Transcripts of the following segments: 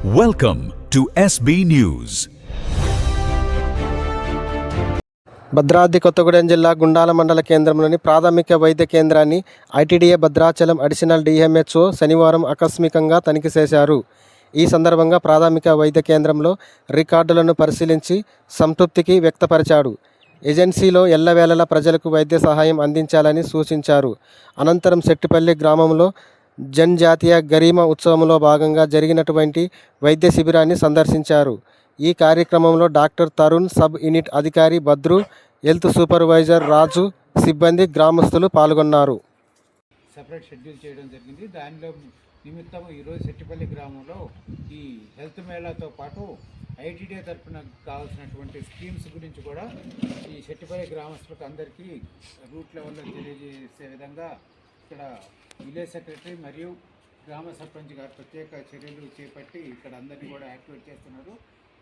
Welcome to SB News. Bhadradri Kothagudem జిల్లా గుండాల మండల కేంద్రంలోని ప్రాథమిక వైద్య కేంద్రాన్ని ఐటీడీఏ భద్రాచలం అడిషనల్ డిఎంహెచ్ఓ శనివారం ఆకస్మికంగా తనిఖీ చేశారు. ఈ సందర్భంగా ప్రాథమిక వైద్య కేంద్రంలో రికార్డులను పరిశీలించి సంతృప్తికి వ్యక్తపరిచాడు. ఏజెన్సీలో ఎల్లవేళలా ప్రజలకు వైద్య సహాయం అందించాలని సూచించారు. అనంతరం సెట్టిపల్లి గ్రామంలో జన్జాతీయ గరిమా ఉత్సవంలో భాగంగా జరిగినటువంటి వైద్య శిబిరాన్ని సందర్శించారు. ఈ కార్యక్రమంలో డాక్టర్ తరుణ్, సబ్ యూనిట్ అధికారి భద్రు, హెల్త్ సూపర్వైజర్ రాజు, సిబ్బంది, గ్రామస్తులు పాల్గొన్నారు. సెపరేట్ షెడ్యూల్ చేయడం జరిగింది. దానిలో నిమిత్తం ఈరోజు సెట్టిపల్లి గ్రామంలో ఈ హెల్త్ మేళాతో పాటు ఐటీడీఏ తరఫున కావాల్సినటువంటి స్కీమ్స్ గురించి కూడా ఈ సెట్టిపల్లి గ్రామస్తులకు అందరికీ రూట్ లెవెల్లో తెలియజేసే విధంగా ఇక్కడ విలేజ్ సెక్రటరీ మరియు గ్రామ సర్పంచ్ గారు ప్రత్యేక చర్యలు చేపట్టి ఇక్కడ అందరినీ కూడా యాక్టివేట్ చేస్తున్నారు.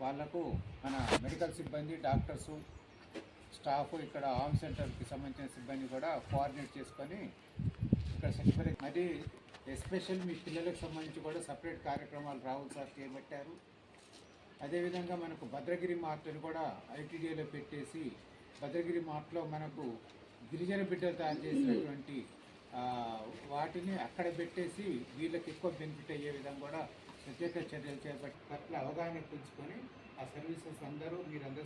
వాళ్లకు మన మెడికల్ సిబ్బంది, డాక్టర్సు, స్టాఫ్, ఇక్కడ ఆర్మ్ సెంటర్కి సంబంధించిన సిబ్బంది కూడా కోఆర్డినేట్ చేసుకొని ఇక్కడ సెక్రటరీ మరి ఎస్పెషల్ మీ పిల్లలకు సంబంధించి కూడా సపరేట్ కార్యక్రమాలు రాహుల్ సార్ చేపట్టారు. అదేవిధంగా మనకు భద్రగిరి మార్ట్ని కూడా ఐటీడీఏలో పెట్టేసి భద్రగిరి మార్ట్లో మనకు గిరిజన బిడ్డలు తయారు చేసినటువంటి వాటిని అక్కడ పెట్టేసి వీళ్ళకి ఎక్కువ బెనిఫిట్ అయ్యే విధంగా కూడా ప్రత్యేక చర్యలు చేపట్టి పట్ల అవగాహన పెంచుకొని ఆ సర్వీసెస్ మీరందరూ